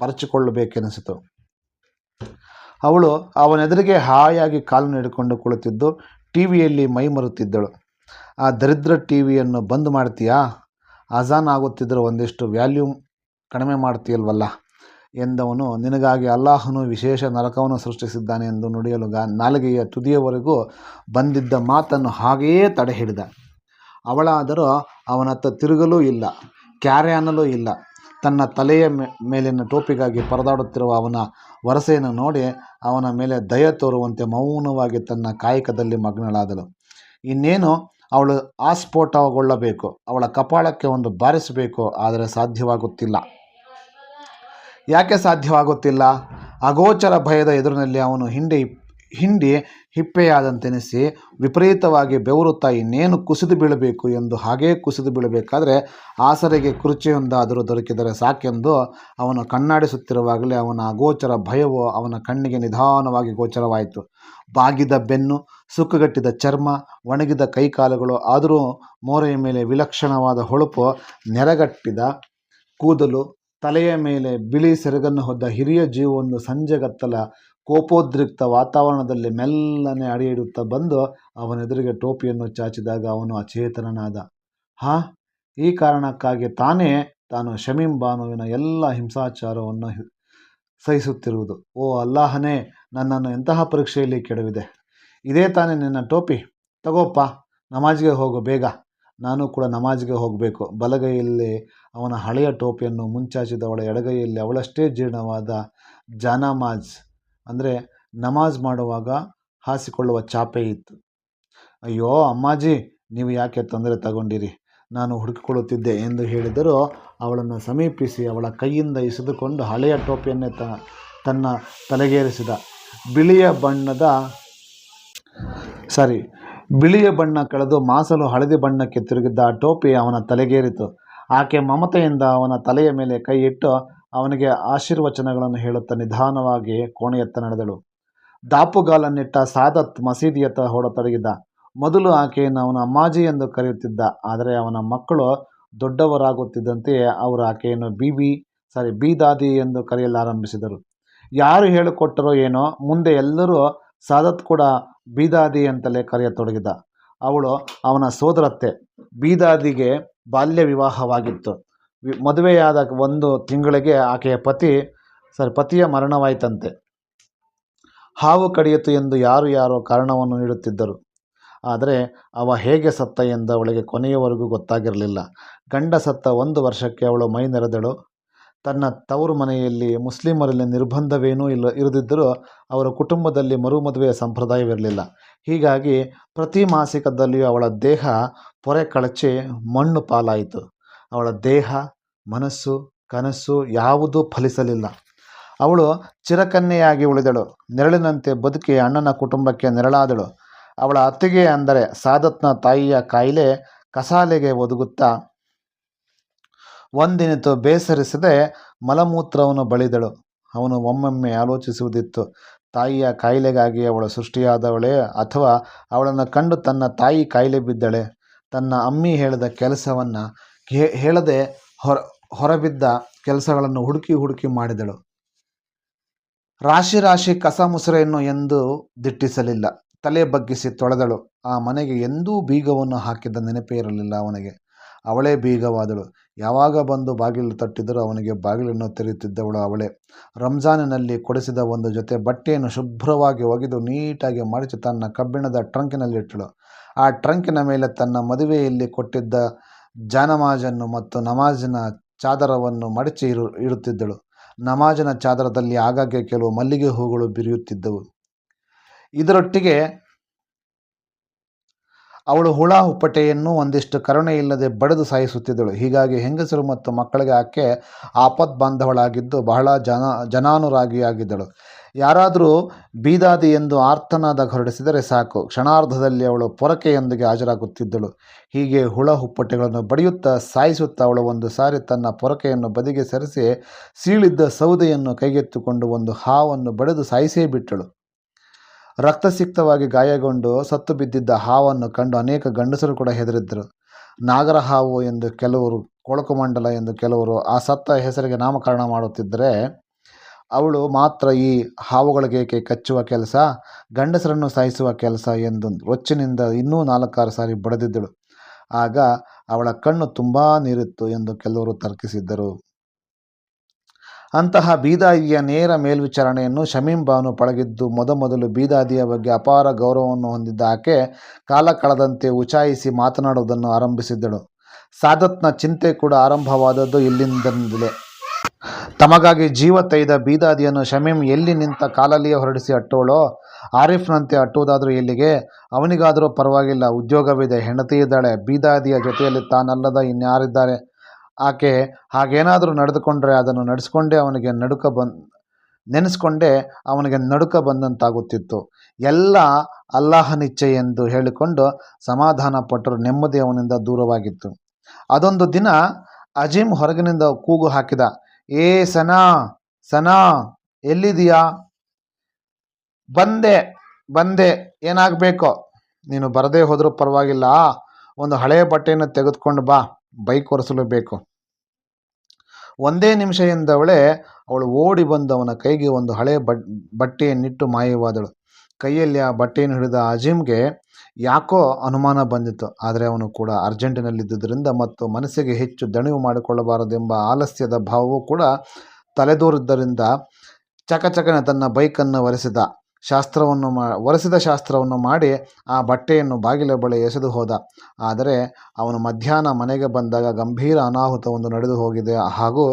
ಪರಚಿಕೊಳ್ಳಬೇಕೆನಿಸಿತು. ಅವಳು ಅವನೆದುರಿಗೆ ಹಾಯಾಗಿ ಕಾಲನ್ನು ಹಿಡ್ಕೊಂಡು ಕುಳಿತಿದ್ದು ಟಿವಿಯಲ್ಲಿ ಮೈ ಮರುತ್ತಿದ್ದಳು. ಆ ದರಿದ್ರ ಟಿವಿಯನ್ನು ಬಂದ್ ಮಾಡ್ತೀಯಾ? ಅಜಾನ್ ಆಗುತ್ತಿದ್ದರೂ ಒಂದಿಷ್ಟು ವ್ಯಾಲ್ಯೂಮ್ ಕಡಿಮೆ ಮಾಡ್ತೀಯಲ್ವಲ್ಲ ಎಂದವನು ನಿನಗಾಗಿ ಅಲ್ಲಾಹನು ವಿಶೇಷ ನರಕವನ್ನು ಸೃಷ್ಟಿಸಿದ್ದಾನೆ ಎಂದು ನುಡಿಯಲು ನಾಲಿಗೆಯ ತುದಿಯವರೆಗೂ ಬಂದಿದ್ದ ಮಾತನ್ನು ಹಾಗೆಯೇ ತಡೆ ಹಿಡಿದ. ಅವಳಾದರೂ ಅವನತ್ತ ತಿರುಗಲೂ ಇಲ್ಲ, ಕ್ಯಾರೆ ಅನ್ನಲೂ ಇಲ್ಲ. ತನ್ನ ತಲೆಯ ಮೇಲಿನ ಟೋಪಿಗಾಗಿ ಪರದಾಡುತ್ತಿರುವ ಅವನ ವರಸೆಯನ್ನು ನೋಡಿ ಅವನ ಮೇಲೆ ದಯ ತೋರುವಂತೆ ಮೌನವಾಗಿ ತನ್ನ ಕಾಯಕದಲ್ಲಿ ಮಗ್ನಳಾದಳು. ಇನ್ನೇನು ಅವಳು ಆಸ್ಫೋಟಗೊಳ್ಳಬೇಕು, ಅವಳ ಕಪಾಳಕ್ಕೆ ಒಂದು ಬಾರಿಸಬೇಕು. ಆದರೆ ಸಾಧ್ಯವಾಗುತ್ತಿಲ್ಲ. ಯಾಕೆ ಸಾಧ್ಯವಾಗುತ್ತಿಲ್ಲ? ಅಗೋಚರ ಭಯದ ಎದುರಿನಲ್ಲಿ ಅವನು ಹಿಂಡಿ ಹಿಪ್ಪೆಯಾದಂತೆನಿಸಿ ವಿಪರೀತವಾಗಿ ಬೆವರುತ್ತಾ ಇನ್ನೇನು ಕುಸಿದು ಬೀಳಬೇಕು ಎಂದು ಹಾಗೇ ಕುಸಿದು ಬೀಳಬೇಕಾದರೆ ಆಸರೆಗೆ ಕುರ್ಚಿಯೊಂದಾದರೂ ದೊರಕಿದರೆ ಸಾಕೆಂದು ಅವನು ಕಣ್ಣಾಡಿಸುತ್ತಿರುವಾಗಲೇ ಅವನ ಅಗೋಚರ ಭಯವು ಅವನ ಕಣ್ಣಿಗೆ ನಿಧಾನವಾಗಿ ಗೋಚರವಾಯಿತು. ಬಾಗಿದ ಬೆನ್ನು, ಸುಕ್ಕುಗಟ್ಟಿದ ಚರ್ಮ, ಒಣಗಿದ ಕೈಕಾಲುಗಳು, ಆದರೂ ಮೋರೆಯ ಮೇಲೆ ವಿಲಕ್ಷಣವಾದ ಹೊಳಪು, ನೆರಗಟ್ಟಿದ ಕೂದಲು, ತಲೆಯ ಮೇಲೆ ಬಿಳಿ ಸೆರಗನ್ನು ಹೊದ್ದ ಹಿರಿಯ ಜೀವವೊಂದು ಸಂಜೆಗತ್ತಲ ಕೋಪೋದ್ರಿಕ್ತ ವಾತಾವರಣದಲ್ಲಿ ಮೆಲ್ಲನೆ ಅಡಿಯಿಡುತ್ತಾ ಬಂದು ಅವನೆದುರಿಗೆ ಟೋಪಿಯನ್ನು ಚಾಚಿದಾಗ ಅವನು ಅಚೇತನನಾದ. ಈ ಕಾರಣಕ್ಕಾಗಿ ತಾನು ಶಮೀಮ್ ಬಾನುವಿನ ಎಲ್ಲ ಹಿಂಸಾಚಾರವನ್ನು ಸಹಿಸುತ್ತಿರುವುದು. ಓ ಅಲ್ಲಾಹನೇ, ನನ್ನನ್ನು ಎಂತಹ ಪರೀಕ್ಷೆಯಲ್ಲಿ ಕೆಡವಿದೆ. ಇದೇ ತಾನೇ ನಿನ್ನ ಟೋಪಿ? ತಗೋಪ್ಪ, ನಮಾಜಿಗೆ ಹೋಗು ಬೇಗ. ನಾನು ಕೂಡ ನಮಾಜಿಗೆ ಹೋಗಬೇಕು. ಬಲಗೈಯಲ್ಲಿ ಅವನ ಹಳೆಯ ಟೋಪಿಯನ್ನು ಮುಂಚಾಚಿದವಳ ಎಡಗೈಯಲ್ಲಿ ಅವಳಷ್ಟೇ ಜೀರ್ಣವಾದ ಜಾನಮಾಜ್ ಅಂದರೆ ನಮಾಜ್ ಮಾಡುವಾಗ ಹಾಸಿಕೊಳ್ಳುವ ಚಾಪೆ ಇತ್ತು. ಅಯ್ಯೋ ಅಮ್ಮಾಜಿ, ನೀವು ಯಾಕೆ ತೊಂದರೆ ತಗೊಂಡಿರಿ? ನಾನು ಹುಡುಕಿಕೊಳ್ಳುತ್ತಿದ್ದೆ ಎಂದು ಹೇಳಿದರೂ ಅವಳನ್ನು ಸಮೀಪಿಸಿ ಅವಳ ಕೈಯಿಂದ ಇಸಿದುಕೊಂಡು ಹಳೆಯ ಟೋಪಿಯನ್ನೇ ತನ್ನ ತಲೆಗೇರಿಸಿದ. ಬಿಳಿಯ ಬಣ್ಣ ಕಳೆದು ಮಾಸಲು ಹಳದಿ ಬಣ್ಣಕ್ಕೆ ತಿರುಗಿದ್ದ ಆ ಟೋಪಿ ಅವನ ತಲೆಗೇರಿತು. ಆಕೆ ಮಮತೆಯಿಂದ ಅವನ ತಲೆಯ ಮೇಲೆ ಕೈ ಇಟ್ಟು ಅವನಿಗೆ ಆಶೀರ್ವಚನಗಳನ್ನು ಹೇಳುತ್ತಾ ನಿಧಾನವಾಗಿ ಕೋಣೆಯತ್ತ ನಡೆದಳು. ದಾಪುಗಾಲನ್ನಿಟ್ಟ ಸಾದತ್ ಮಸೀದಿಯತ್ತ ಹೊರತೊಡಗಿದ. ಮೊದಲು ಆಕೆಯನ್ನು ಅವನ ಅಮ್ಮಾಜಿ ಎಂದು ಕರೆಯುತ್ತಿದ್ದ. ಆದರೆ ಅವನ ಮಕ್ಕಳು ದೊಡ್ಡವರಾಗುತ್ತಿದ್ದಂತೆಯೇ ಅವರು ಆಕೆಯನ್ನು ಬೀದಾದಿ ಎಂದು ಕರೆಯಲಾರಂಭಿಸಿದರು. ಯಾರು ಹೇಳಿಕೊಟ್ಟರೋ ಏನೋ, ಮುಂದೆ ಎಲ್ಲರೂ ಸಾದತ್ ಕೂಡ ಬೀದಾದಿ ಅಂತಲೇ ಕರೆಯತೊಡಗಿದ. ಅವಳು ಅವನ ಸೋದರತ್ತೆ. ಬೀದಾದಿಗೆ ಬಾಲ್ಯ ವಿವಾಹವಾಗಿತ್ತು. ಮದುವೆಯಾದ 1 ತಿಂಗಳಿಗೆ ಆಕೆಯ ಪತಿಯ ಮರಣವಾಯಿತಂತೆ. ಹಾವು ಕಡಿಯಿತು ಎಂದು ಯಾರೋ ಕಾರಣವನ್ನು ನೀಡುತ್ತಿದ್ದರು. ಆದರೆ ಅವ ಹೇಗೆ ಸತ್ತ ಎಂದು ಅವಳಿಗೆ ಕೊನೆಯವರೆಗೂ ಗೊತ್ತಾಗಿರಲಿಲ್ಲ. ಗಂಡ ಸತ್ತ 1 ವರ್ಷಕ್ಕೆ ಅವಳು ಮೈ ನೆರೆದಳು. ತನ್ನ ತವರು ಮನೆಯಲ್ಲಿ ಮುಸ್ಲಿಮರಲ್ಲಿ ನಿರ್ಬಂಧವೇನೂ ಇರದಿದ್ದರೂ ಅವರ ಕುಟುಂಬದಲ್ಲಿ ಮರುಮದುವೆಯ ಸಂಪ್ರದಾಯವಿರಲಿಲ್ಲ. ಹೀಗಾಗಿ ಪ್ರತಿ ಮಾಸಿಕದಲ್ಲಿಯೂ ಅವಳ ದೇಹ ಪೊರೆ ಕಳಚಿ ಮಣ್ಣು ಪಾಲಾಯಿತು. ಅವಳ ದೇಹ, ಮನಸ್ಸು, ಕನಸು ಯಾವುದೂ ಫಲಿಸಲಿಲ್ಲ. ಅವಳು ಚಿರಕನ್ಯೆಯಾಗಿ ಉಳಿದಳು. ನೆರಳಿನಂತೆ ಬದುಕಿ ಅಣ್ಣನ ಕುಟುಂಬಕ್ಕೆ ನೆರಳಾದಳು. ಅವಳ ಅತ್ತಿಗೆ ಅಂದರೆ ಸಾದತ್ನ ತಾಯಿಯ ಕಾಯಿಲೆ ಕಸಾಲೆಗೆ ಒದಗುತ್ತಾ ಒಂದಿನಿತು ಬೇಸರಿಸದೆ ಮಲಮೂತ್ರವನ್ನು ಬಳಿದಳು. ಅವನು ಒಮ್ಮೊಮ್ಮೆ ಆಲೋಚಿಸುವುದಿತ್ತು, ತಾಯಿಯ ಕಾಯಿಲೆಗಾಗಿ ಅವಳು ಸೃಷ್ಟಿಯಾದವಳೇ, ಅಥವಾ ಅವಳನ್ನು ಕಂಡು ತನ್ನ ತಾಯಿ ಕಾಯಿಲೆ ಬಿದ್ದಳೆ. ತನ್ನ ಅಮ್ಮಿ ಹೇಳಿದ ಕೆಲಸವನ್ನು ಹೇಳದೆ ಹೊರಬಿದ್ದ ಕೆಲಸಗಳನ್ನು ಹುಡುಕಿ ಮಾಡಿದಳು. ರಾಶಿ ಕಸ ಮುಸುರೆಯನ್ನು ಎಂದೂ ದಿಟ್ಟಿಸಲಿಲ್ಲ. ತಲೆ ಬಗ್ಗಿಸಿ ತೊಳೆದಳು. ಆ ಮನೆಗೆ ಎಂದೂ ಬೀಗವನ್ನು ಹಾಕಿದ್ದ ನೆನಪೇ ಇರಲಿಲ್ಲ ಅವನಿಗೆ. ಅವಳೇ ಬೀಗವಾದಳು. ಯಾವಾಗ ಬಂದು ಬಾಗಿಲು ತಟ್ಟಿದರೂ ಅವನಿಗೆ ಬಾಗಿಲನ್ನು ತೆರೆಯುತ್ತಿದ್ದವಳು ಅವಳೇ. ರಂಜಾನಿನಲ್ಲಿ ಕೊಡಿಸಿದ 1 ಜೊತೆ ಬಟ್ಟೆಯನ್ನು ಶುಭ್ರವಾಗಿ ಒಗೆದು ನೀಟಾಗಿ ಮಡಚಿ ತನ್ನ ಕಬ್ಬಿಣದ ಟ್ರಂಕಿನಲ್ಲಿಟ್ಟಳು. ಆ ಟ್ರಂಕಿನ ಮೇಲೆ ತನ್ನ ಮದುವೆಯಲ್ಲಿ ಕೊಟ್ಟಿದ್ದ ಜಾನಮಾಜನ್ನು ಮತ್ತು ನಮಾಜಿನ ಚಾದರವನ್ನು ಮಡಚಿ ಇಡುತ್ತಿದ್ದಳು. ನಮಾಜಿನ ಚಾದರದಲ್ಲಿ ಆಗಾಗ್ಗೆ ಕೆಲವು ಮಲ್ಲಿಗೆ ಹೂಗಳು ಬಿರಿಯುತ್ತಿದ್ದವು. ಇದರೊಟ್ಟಿಗೆ ಅವಳು ಹುಳ ಹುಪ್ಪಟೆಯನ್ನು ಒಂದಿಷ್ಟು ಕರುಣೆ ಇಲ್ಲದೆ ಬಡಿದು ಸಾಯಿಸುತ್ತಿದ್ದಳು. ಹೀಗಾಗಿ ಹೆಂಗಸರು ಮತ್ತು ಮಕ್ಕಳಿಗೆ ಆಕೆ ಆಪತ್ ಬಾಂಧವಳಾಗಿದ್ದು ಬಹಳ ಜನಾನುರಾಗಿಯಾಗಿದ್ದಳು. ಯಾರಾದರೂ ಬೀದಾದಿ ಎಂದು ಆರ್ತನಾದ ಹೊರಡಿಸಿದರೆ ಸಾಕು, ಕ್ಷಣಾರ್ಧದಲ್ಲಿ ಅವಳು ಪೊರಕೆಯೊಂದಿಗೆ ಹಾಜರಾಗುತ್ತಿದ್ದಳು. ಹೀಗೆ ಹುಳ ಹುಪ್ಪಟೆಗಳನ್ನು ಬಡಿಯುತ್ತಾ ಸಾಯಿಸುತ್ತಾ ಅವಳು ಒಂದು ಸಾರಿ ತನ್ನ ಪೊರಕೆಯನ್ನು ಬದಿಗೆ ಸರಿಸಿ ಸೀಳಿದ್ದ ಸೌದೆಯನ್ನು ಕೈಗೆತ್ತಿಕೊಂಡು ಒಂದು ಹಾವನ್ನು ಬಡಿದು ಸಾಯಿಸೇ ಬಿಟ್ಟಳು. ರಕ್ತಸಿಕ್ತವಾಗಿ ಗಾಯಗೊಂಡು ಸತ್ತು ಬಿದ್ದಿದ್ದ ಹಾವನ್ನು ಕಂಡು ಅನೇಕ ಗಂಡಸರು ಕೂಡ ಹೆದರಿದ್ದರು. ನಾಗರ ಹಾವು ಎಂದು ಕೆಲವರು, ಕೊಳಕುಮಂಡಲ ಎಂದು ಕೆಲವರು ಆ ಸತ್ತ ಹೆಸರಿಗೆ ನಾಮಕರಣ ಮಾಡುತ್ತಿದ್ದರೆ, ಅವಳು ಮಾತ್ರ ಈ ಹಾವುಗಳಿಗೇಕೆ ಕಚ್ಚುವ ಕೆಲಸ, ಗಂಡಸರನ್ನು ಸಾಯಿಸುವ ಕೆಲಸ ಎಂದು ರೊಚ್ಚಿನಿಂದ ಇನ್ನೂ 4-6 ಸಾರಿ ಬಡಿದಿದ್ದಳು. ಆಗ ಅವಳ ಕಣ್ಣು ತುಂಬ ನೀರಿತ್ತು ಎಂದು ಕೆಲವರು ತರ್ಕಿಸಿದ್ದರು. ಅಂತಹ ಬೀದಾದಿಯ ನೇರ ಮೇಲ್ವಿಚಾರಣೆಯನ್ನು ಶಮೀಂ ಬಾನು ಪಳಗಿದ್ದು ಮೊದಮೊದಲು ಬೀದಾದಿಯ ಬಗ್ಗೆ ಅಪಾರ ಗೌರವವನ್ನು ಹೊಂದಿದ್ದ ಆಕೆ ಕಾಲ ಕಳೆದಂತೆ ಉಚಾಯಿಸಿ ಮಾತನಾಡುವುದನ್ನು ಆರಂಭಿಸಿದ್ದಳು. ಸಾದತ್ನ ಚಿಂತೆ ಕೂಡ ಆರಂಭವಾದದ್ದು ಇಲ್ಲಿಂದಲೇ. ತಮಗಾಗಿ ಜೀವ ತೆಯ್ದ ಬೀದಾದಿಯನ್ನು ಶಮೀಂ ಎಲ್ಲಿ ನಿಂತ ಕಾಲಲ್ಲಿಯೇ ಹೊರಡಿಸಿ ಅಟ್ಟೋಳೋ, ಆರಿಫ್ನಂತೆ ಅಟ್ಟುವುದಾದರೂ ಎಲ್ಲಿಗೆ? ಅವನಿಗಾದರೂ ಪರವಾಗಿಲ್ಲ, ಉದ್ಯೋಗವಿದೆ, ಹೆಂಡತಿ ಇದ್ದಾಳೆ, ಬೀದಾದಿಯ ಜೊತೆಯಲ್ಲಿ ತಾನಲ್ಲದ ಇನ್ಯಾರಿದ್ದಾರೆ? ಆಕೆ ಹಾಗೇನಾದರೂ ನಡೆದುಕೊಂಡರೆ ಅದನ್ನು ನೆನೆಸ್ಕೊಂಡೇ ಅವನಿಗೆ ನಡುಕ ಬಂದಂತಾಗುತ್ತಿತ್ತು. ಎಲ್ಲ ಅಲ್ಲಾಹನಿಚ್ಛೆ ಎಂದು ಹೇಳಿಕೊಂಡು ಸಮಾಧಾನ ಪಟ್ಟರು. ನೆಮ್ಮದಿ ಅವನಿಂದ ದೂರವಾಗಿತ್ತು. ಅದೊಂದು ದಿನ ಅಜೀಮ್ ಹೊರಗಿನಿಂದ ಕೂಗು ಹಾಕಿದ. ಏ ಸನಾ, ಸನಾ, ಎಲ್ಲಿದೀಯಾ? ಬಂದೆ. ಏನಾಗಬೇಕೋ? ನೀನು ಬರದೇ ಹೋದರೂ ಪರವಾಗಿಲ್ಲ, ಒಂದು ಹಳೆಯ ಬಟ್ಟೆಯನ್ನು ತೆಗೆದುಕೊಂಡು ಬಾ, ಬೈಕ್ ಒರೆಸಲು ಬೇಕು. ಒಂದೇ ನಿಮಿಷ ಎಂದವಳೆ ಅವಳು ಓಡಿ ಬಂದು ಅವನ ಕೈಗೆ ಒಂದು ಹಳೆಯ ಬಟ್ಟೆಯನ್ನಿಟ್ಟು ಮಾಯವಾದಳು. ಕೈಯಲ್ಲಿ ಆ ಬಟ್ಟೆಯನ್ನು ಹಿಡಿದ ಅಜೀಮ್ಗೆ ಯಾಕೋ ಅನುಮಾನ ಬಂದಿತ್ತು. ಆದರೆ ಅವನು ಕೂಡ ಅರ್ಜೆಂಟಿನಲ್ಲಿದ್ದುದರಿಂದ ಮತ್ತು ಮನಸ್ಸಿಗೆ ಹೆಚ್ಚು ದಣಿವು ಮಾಡಿಕೊಳ್ಳಬಾರದೆಂಬ ಆಲಸ್ಯದ ಭಾವವೂ ಕೂಡ ತಲೆದೋರಿದ್ದರಿಂದ ಚಕಚಕನೆ ತನ್ನ ಬೈಕನ್ನು ಒರೆಸಿದ ಶಾಸ್ತ್ರವನ್ನು ಮಾಡಿ ಆ ಬಟ್ಟೆಯನ್ನು ಬಾಗಿಲ ಬಳಿ ಎಸೆದು ಹೋದ. ಆದರೆ ಅವನು ಮಧ್ಯಾಹ್ನ ಮನೆಗೆ ಬಂದಾಗ ಗಂಭೀರ ಅನಾಹುತವೊಂದು ನಡೆದು ಹೋಗಿದೆ ಹಾಗೂ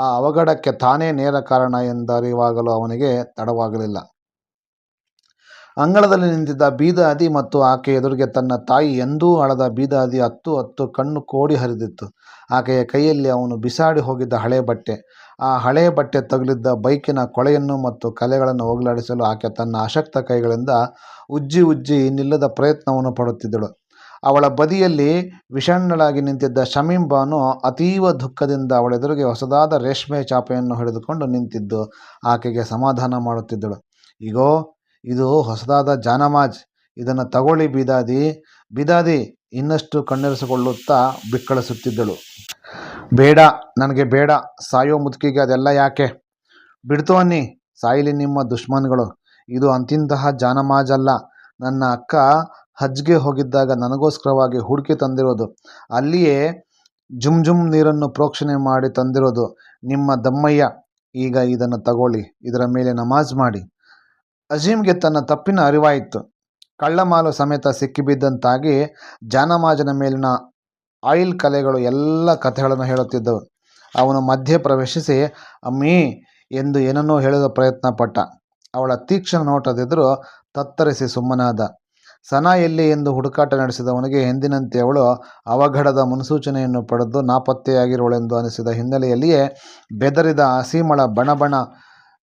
ಆ ಅವಘಡಕ್ಕೆ ತಾನೇ ನೇರ ಕಾರಣ ಎಂದರಿವಾಗಲು ಅವನಿಗೆ ತಡವಾಗಲಿಲ್ಲ. ಅಂಗಳದಲ್ಲಿ ನಿಂತಿದ್ದ ಬೀದಾದಿ ಮತ್ತು ಆಕೆ ಎದುರಿಗೆ ತನ್ನ ತಾಯಿ ಎಂದೂ ಅಳದ ಬೀದಾದಿ ಹತ್ತು ಕಣ್ಣು ಕೋಡಿ ಹರಿದಿತ್ತು. ಆಕೆಯ ಕೈಯಲ್ಲಿ ಅವನು ಬಿಸಾಡಿ ಹೋಗಿದ್ದ ಹಳೆ ಬಟ್ಟೆ, ಆ ಹಳೆಯ ಬಟ್ಟೆ ತಗುಲಿದ್ದ ಬೈಕಿನ ಕೊಳೆಯನ್ನು ಮತ್ತು ಕಲೆಗಳನ್ನು ಹೋಗಲಾಡಿಸಲು ಆಕೆ ತನ್ನ ಅಶಕ್ತ ಕೈಗಳಿಂದ ಉಜ್ಜಿ ಇನ್ನಿಲ್ಲದ ಪ್ರಯತ್ನವನ್ನು ಪಡುತ್ತಿದ್ದಳು. ಅವಳ ಬದಿಯಲ್ಲಿ ವಿಷಣ್ಣಳಾಗಿ ನಿಂತಿದ್ದ ಶಮೀಂ ಬಾನು ಅತೀವ ದುಃಖದಿಂದ ಅವಳೆದುರಿಗೆ ಹೊಸದಾದ ರೇಷ್ಮೆ ಚಾಪೆಯನ್ನು ಹಿಡಿದುಕೊಂಡು ನಿಂತಿದ್ದು ಆಕೆಗೆ ಸಮಾಧಾನ ಮಾಡುತ್ತಿದ್ದಳು. ಈಗೋ, ಇದು ಹೊಸದಾದ ಜಾನಮಾಜ್, ಇದನ್ನು ತಗೊಳ್ಳಿ ಬೀದಾದಿ ಇನ್ನಷ್ಟು ಕಣ್ಣೆರೆಸಿಕೊಳ್ಳುತ್ತಾ ಬಿಕ್ಕಳಿಸುತ್ತಿದ್ದಳು. ಬೇಡ, ನನಗೆ ಬೇಡ, ಸಾಯೋ ಮುದುಕಿಗೆ ಅದೆಲ್ಲ ಯಾಕೆ? ಬಿಡ್ತು ಅನ್ನಿ, ಸಾಯಿಲಿ ನಿಮ್ಮ ದುಶ್ಮನ್ಗಳು. ಇದು ಅಂತಿಂತಹ ಜಾನಮಾಜ್ ಅಲ್ಲ. ನನ್ನ ಅಕ್ಕ ಹಜ್ಗೆ ಹೋಗಿದ್ದಾಗ ನನಗೋಸ್ಕರವಾಗಿ ಹುಡುಕಿ ತಂದಿರೋದು. ಅಲ್ಲಿಯೇ ಜುಮ್ ನೀರನ್ನು ಪ್ರೋಕ್ಷಣೆ ಮಾಡಿ ತಂದಿರೋದು ನಿಮ್ಮ ದಮ್ಮಯ್ಯ. ಈಗ ಇದನ್ನು ತಗೊಳ್ಳಿ, ಇದರ ಮೇಲೆ ನಮಾಜ್ ಮಾಡಿ. ಅಜೀಮ್ಗೆ ತನ್ನ ತಪ್ಪಿನ ಅರಿವಾಯಿತು. ಕಳ್ಳಮಾಲು ಸಮೇತ ಸಿಕ್ಕಿಬಿದ್ದಂತಾಗಿ ಜಾನಮಾಜನ ಮೇಲಿನ ಆಯಿಲ್ ಕಲೆಗಳು ಎಲ್ಲ ಕಥೆಗಳನ್ನು ಹೇಳುತ್ತಿದ್ದವು. ಅವನು ಮಧ್ಯೆ ಪ್ರವೇಶಿಸಿ ಅಮ್ಮಿ ಎಂದು ಏನನ್ನೋ ಹೇಳಲು ಪ್ರಯತ್ನ ಪಟ್ಟ. ಅವಳ ತೀಕ್ಷ್ಣ ನೋಟದೆದುರು ತತ್ತರಿಸಿ ಸುಮ್ಮನಾದ. ಸನಾ ಎಲ್ಲಿ ಎಂದು ಹುಡುಕಾಟ ನಡೆಸಿದವನಿಗೆ ಎಂದಿನಂತೆ ಅವಳು ಅವಘಡದ ಮುನ್ಸೂಚನೆಯನ್ನು ಪಡೆದು ನಾಪತ್ತೆಯಾಗಿರುವಳೆಂದು ಅನಿಸಿದ ಹಿನ್ನೆಲೆಯಲ್ಲಿಯೇ ಬೆದರಿದ ಅಸೀಮಳ ಬಣಬಣ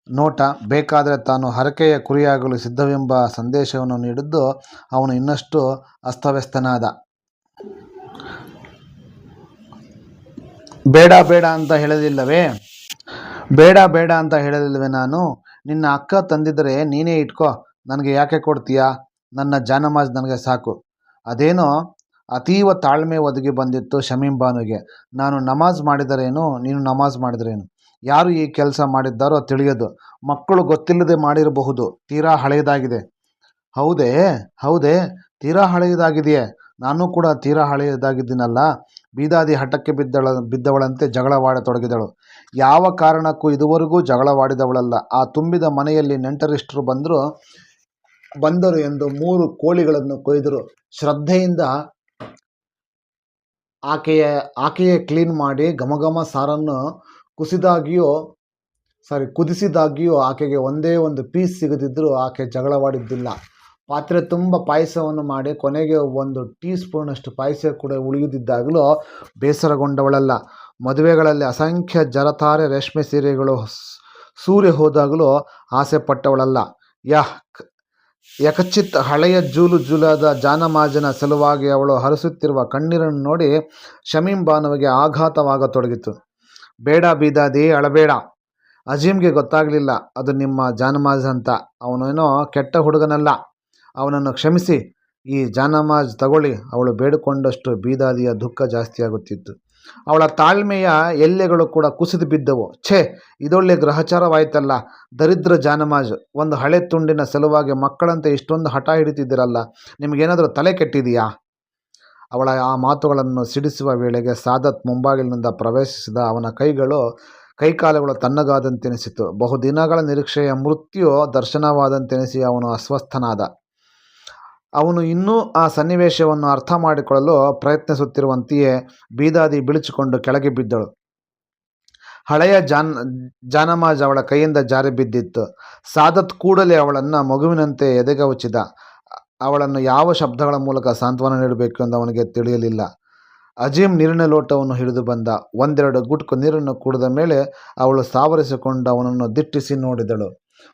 ನೋಟ, ಬೇಕಾದರೆ ತಾನು ಹರಕೆಯ ಕುರಿಯಾಗಲು ಸಿದ್ಧವೆಂಬ ಸಂದೇಶವನ್ನು ನೀಡಿದ್ದು ಅವನು ಇನ್ನಷ್ಟು ಅಸ್ತವ್ಯಸ್ತನಾದ. ಬೇಡ ಅಂತ ಹೇಳಲಿಲ್ಲವೇ? ಬೇಡ ಅಂತ ಹೇಳಲಿಲ್ಲವೇ? ನಾನು ನಿನ್ನ ಅಕ್ಕ ತಂದಿದ್ದರೆ ನೀನೇ ಇಟ್ಕೋ, ನನಗೆ ಯಾಕೆ ಕೊಡ್ತೀಯಾ? ನನ್ನ ಜಾನಮಾಜ್ ನನಗೆ ಸಾಕು. ಅದೇನೋ ಅತೀವ ತಾಳ್ಮೆ ಒದಗಿ ಬಂದಿತ್ತು ಶಮೀಂ ಬಾನುಗೆ. ನಾನು ನಮಾಜ್ ಮಾಡಿದರೇನು, ನೀನು ನಮಾಜ್ ಮಾಡಿದರೇನು, ಯಾರು ಈ ಕೆಲಸ ಮಾಡಿದ್ದಾರೋ ತಿಳಿಯದು. ಮಕ್ಕಳು ಗೊತ್ತಿಲ್ಲದೆ ಮಾಡಿರಬಹುದು. ತೀರಾ ಹಳೆಯದಾಗಿದೆ. ಹೌದೇ? ತೀರಾ ಹಳೆಯದಾಗಿದೆಯೇ? ನಾನು ಕೂಡ ತೀರಾ ಹಳೆಯದಾಗಿದ್ದೀನಲ್ಲ. ಬೀದಾದಿ ಹಠಕ್ಕೆ ಬಿದ್ದವಳಂತೆ ಜಗಳವಾಡತೊಡಗಿದಳು. ಯಾವ ಕಾರಣಕ್ಕೂ ಇದುವರೆಗೂ ಜಗಳವಾಡಿದವಳಲ್ಲ. ಆ ತುಂಬಿದ ಮನೆಯಲ್ಲಿ ನೆಂಟರಿಷ್ಟರು ಬಂದರು ಎಂದು 3 ಕೋಳಿಗಳನ್ನು ಕೊಯ್ದರು. ಶ್ರದ್ಧೆಯಿಂದ ಆಕೆಯೇ ಕ್ಲೀನ್ ಮಾಡಿ ಘಮಘಮ ಸಾರನ್ನು ಕುಸಿದಾಗಿಯೂ ಕುದಿಸಿದಾಗಿಯೂ ಆಕೆಗೆ ಒಂದೇ ಒಂದು ಪೀಸ್ ಸಿಗದಿದ್ದರೂ ಆಕೆ ಜಗಳವಾಡಿದ್ದಿಲ್ಲ. ಪಾತ್ರೆ ತುಂಬ ಪಾಯಸವನ್ನು ಮಾಡಿ ಕೊನೆಗೆ ಒಂದು ಟೀ ಸ್ಪೂನಷ್ಟು ಪಾಯಸ ಕೂಡ ಉಳಿದಿದ್ದಾಗಲೂ ಬೇಸರಗೊಂಡವಳಲ್ಲ. ಮದುವೆಗಳಲ್ಲಿ ಅಸಂಖ್ಯ ಜರತಾರೆ ರೇಷ್ಮೆ ಸೀರೆಗಳು ಸೂರೆ ಹೋದಾಗಲೂ ಆಸೆ ಪಟ್ಟವಳಲ್ಲ. ಯಕಚಿತ್ ಹಳೆಯ ಜೂಲಾದ ಜಾನಮಾಜನ ಸಲುವಾಗಿ ಅವಳು ಹರಿಸುತ್ತಿರುವ ಕಣ್ಣೀರನ್ನು ನೋಡಿ ಶಮೀಂ ಬಾನುವಿಗೆ ಆಘಾತವಾಗತೊಡಗಿತು. ಬೇಡ ಬೀದಾದಿ, ಅಳಬೇಡ. ಅಜೀಮ್ಗೆ ಗೊತ್ತಾಗಲಿಲ್ಲ ಅದು ನಿಮ್ಮ ಜಾನಮಾಜ್ ಅಂತ. ಅವನೇನೋ ಕೆಟ್ಟ ಹುಡುಗನಲ್ಲ, ಅವನನ್ನು ಕ್ಷಮಿಸಿ. ಈ ಜಾನಮಾಜ್ ತಗೊಳ್ಳಿ. ಅವಳು ಬೇಡಿಕೊಂಡಷ್ಟು ಬೀದಾದಿಯ ದುಃಖ ಜಾಸ್ತಿಯಾಗುತ್ತಿತ್ತು. ಅವಳ ತಾಳ್ಮೆಯ ಎಲ್ಲೆಗಳು ಕೂಡ ಕುಸಿದು ಬಿದ್ದವು. ಛೇ, ಇದೊಳ್ಳೆ ಗ್ರಹಚಾರವಾಯ್ತಲ್ಲ. ದರಿದ್ರ ಜಾನಮಾಜ್, ಒಂದು ಹಳೆ ತುಂಡಿನ ಸಲುವಾಗಿ ಮಕ್ಕಳಂತೆ ಇಷ್ಟೊಂದು ಹಠ ಹಿಡಿತಿದ್ದೀರಲ್ಲ, ನಿಮಗೇನಾದರೂ ತಲೆ ಕೆಟ್ಟಿದೆಯಾ? ಅವಳ ಆ ಮಾತುಗಳನ್ನು ಸಿಡಿಸುವ ವೇಳೆಗೆ ಸಾದತ್ ಮುಂಬಾಗಿಲಿನಿಂದ ಪ್ರವೇಶಿಸಿದ. ಅವನ ಕೈಕಾಲುಗಳು ತಣ್ಣಗಾದಂತೆನಿಸಿತು. ಬಹುದಿನಗಳ ನಿರೀಕ್ಷೆಯ ಮೃತ್ಯು ದರ್ಶನವಾದಂತೆನಿಸಿ ಅವನು ಅಸ್ವಸ್ಥನಾದ. ಅವನು ಇನ್ನೂ ಆ ಸನ್ನಿವೇಶವನ್ನು ಅರ್ಥ ಮಾಡಿಕೊಳ್ಳಲು ಪ್ರಯತ್ನಿಸುತ್ತಿರುವಂತೆಯೇ ಬೀದಾದಿ ಬಿಳಿಚಿಕೊಂಡು ಕೆಳಗೆ ಬಿದ್ದಳು. ಹಳೆಯ ಜಾನಮಾಜ್ ಅವಳ ಕೈಯಿಂದ ಜಾರಿ ಬಿದ್ದಿತ್ತು. ಸಾದತ್ ಕೂಡಲೇ ಅವಳನ್ನು ಮಗುವಿನಂತೆ ಎದೆಗವಚಿದ. ಅವಳನ್ನು ಯಾವ ಶಬ್ದಗಳ ಮೂಲಕ ಸಾಂತ್ವನ ನೀಡಬೇಕು ಎಂದು ಅವನಿಗೆ ತಿಳಿಯಲಿಲ್ಲ. ಅಜೀಮ್ ನೀರಿನ ಲೋಟವನ್ನು ಹಿಡಿದು ಬಂದ. ಒಂದೆರಡು ಗುಟ್ಕು ನೀರನ್ನು ಕುಡಿದ ಮೇಲೆ ಅವಳು ಸಾವರಿಸಿಕೊಂಡು ಅವನನ್ನು ದಿಟ್ಟಿಸಿ ನೋಡಿದಳು